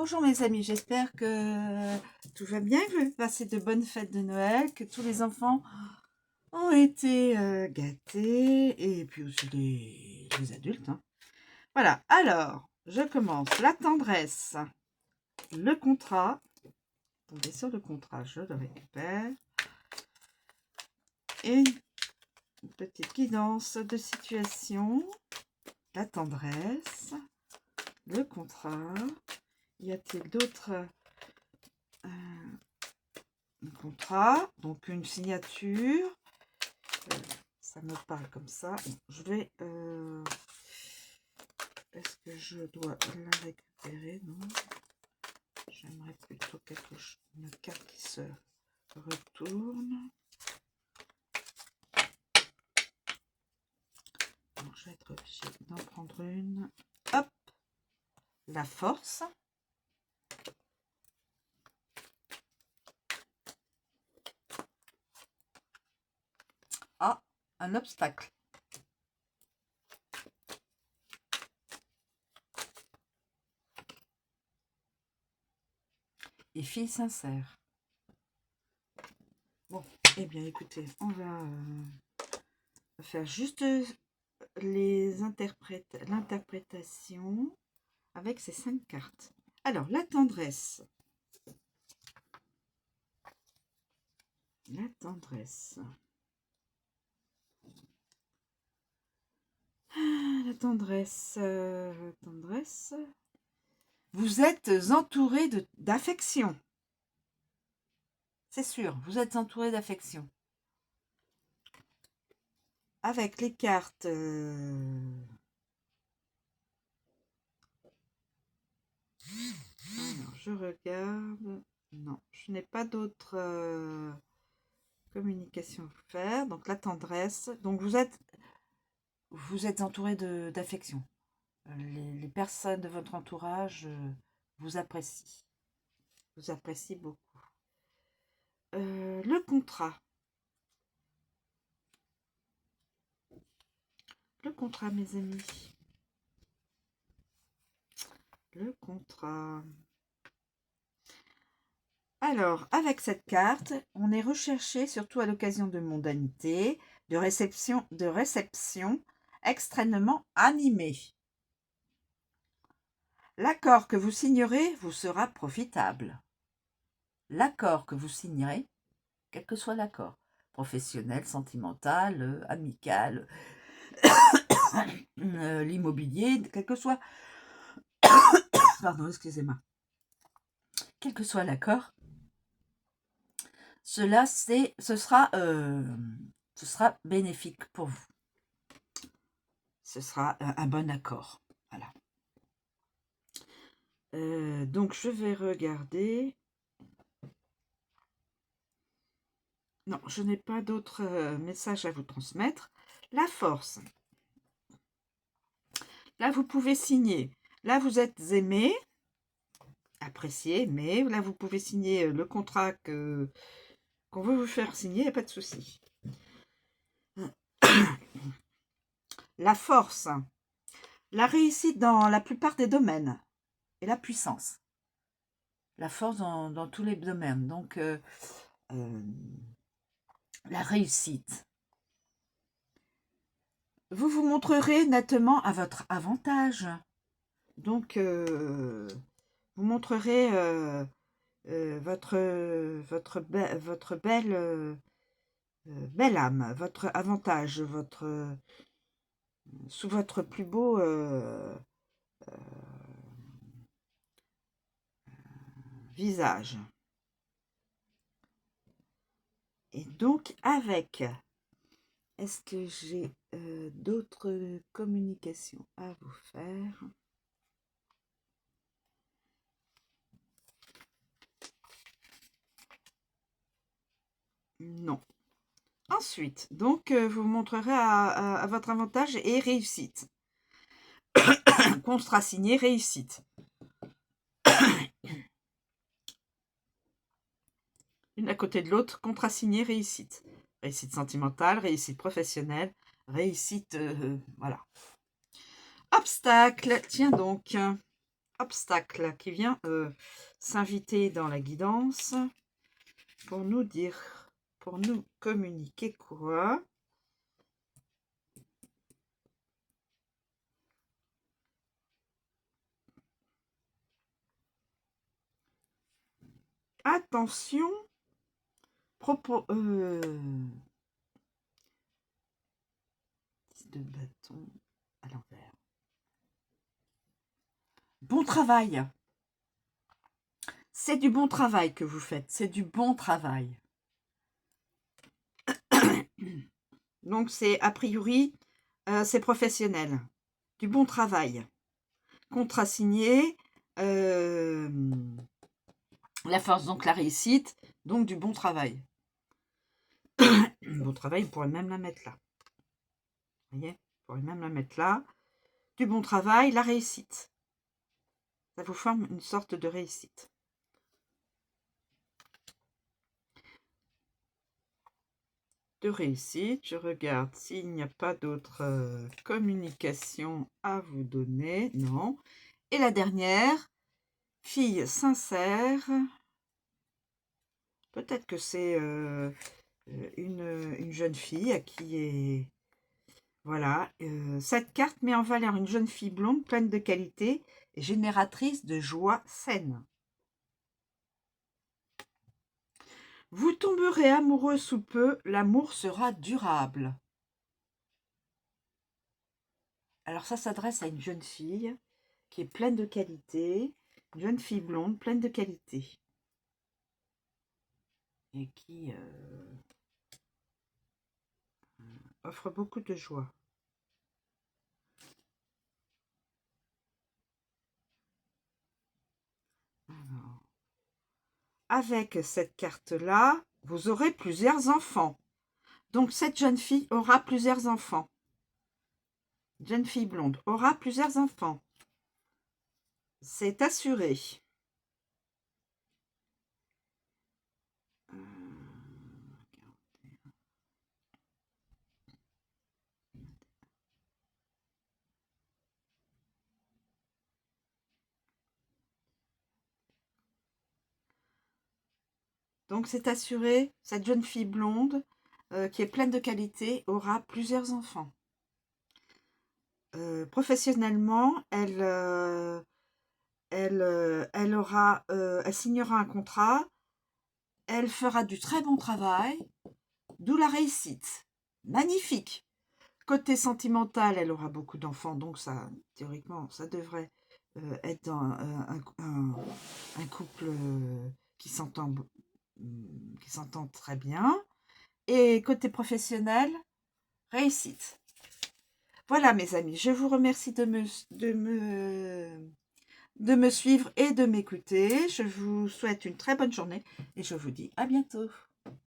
Bonjour mes amis, j'espère que tout va bien, que vous avez passé de bonnes fêtes de Noël, que tous les enfants ont été gâtés, et puis aussi les adultes, hein. Voilà, alors, je commence. La tendresse, le contrat. Attendez, sur le contrat, je le récupère. Et une petite guidance de situation. La tendresse, le contrat. Y a-t-il d'autres... un contrat, donc une signature. Ça me parle comme ça. Bon, je vais... est-ce que je dois la récupérer? Non. J'aimerais plutôt quelque chose, une carte qui se retourne. Donc, je vais être obligée d'en prendre une. Hop! La force. Ah, un obstacle. Et fille sincère. Bon, eh bien écoutez, on va faire juste l'interprétation avec ces 5 cartes. Alors, la tendresse. La tendresse. La tendresse. La tendresse. Vous êtes entouré d'affection. C'est sûr, vous êtes entouré d'affection. Avec les cartes... Alors, je regarde. Non, je n'ai pas d'autres communications à faire. Donc, la tendresse. Donc, vous êtes entouré d'affection. Les personnes de votre entourage vous apprécient. Vous apprécient beaucoup. Le contrat. Le contrat, mes amis. Le contrat. Alors, avec cette carte, on est recherché, surtout à l'occasion de mondanité, de réception extrêmement animée. L'accord que vous signerez vous sera profitable. L'accord que vous signerez, quel que soit l'accord, professionnel, sentimental, amical, l'immobilier, quel que soit... Pardon, excusez-moi. Quel que soit l'accord, ce sera bénéfique pour vous. Ce sera un bon accord. Voilà. Donc, je vais regarder. Non, je n'ai pas d'autres messages à vous transmettre. La force. Là, vous pouvez signer. Là, vous êtes aimé, apprécié, mais là, vous pouvez signer le contrat qu'on veut vous faire signer, il n'y a pas de souci. La force. La réussite dans la plupart des domaines. Et la puissance. La force dans tous les domaines. Donc, la réussite. Vous vous montrerez nettement à votre avantage. Donc, vous montrerez votre belle âme, votre avantage, sous votre plus beau visage. Et donc, avec... Est-ce que j'ai d'autres communications à vous faire? Non. Ensuite, donc, vous montrerez à votre avantage et réussite. Contrat signé, réussite. Une à côté de l'autre, contrat signé, réussite. Réussite sentimentale, réussite professionnelle, réussite... voilà. Obstacle, tiens donc. obstacle qui vient s'inviter dans la guidance pour nous dire, pour nous communiquer quoi? Attention, propos... 10 de bâton à l'envers. Bon travail. C'est du bon travail que vous faites. C'est du bon travail. Donc, c'est a priori, c'est professionnel. Du bon travail. Contrat signé. La force, donc la réussite. Donc, du bon travail. Bon travail, vous pourrez même la mettre là. Vous voyez, vous pourrez même la mettre là. Du bon travail, la réussite. Ça vous forme une sorte de réussite. De réussite, je regarde s'il n'y a pas d'autres communications à vous donner. Non. Et la dernière, fille sincère. Peut-être que c'est une jeune fille à qui est... Voilà, cette carte met en valeur une jeune fille blonde pleine de qualité et génératrice de joie saine. Vous tomberez amoureux sous peu, l'amour sera durable. Alors ça s'adresse à une jeune fille qui est pleine de qualité, une jeune fille blonde pleine de qualité. Et qui offre beaucoup de joie. Alors, avec cette carte-là, vous aurez plusieurs enfants. Donc cette jeune fille aura plusieurs enfants. Jeune fille blonde aura plusieurs enfants. C'est assuré. Donc c'est assuré, cette jeune fille blonde qui est pleine de qualité aura plusieurs enfants. Professionnellement, elle signera un contrat, elle fera du très bon travail, d'où la réussite. Magnifique. Côté sentimental, elle aura beaucoup d'enfants, donc ça, théoriquement, ça devrait être un couple qui s'entend très bien. Et côté professionnel, réussite. Voilà mes amis, je vous remercie de me suivre et de m'écouter. Je vous souhaite une très bonne journée et je vous dis à bientôt.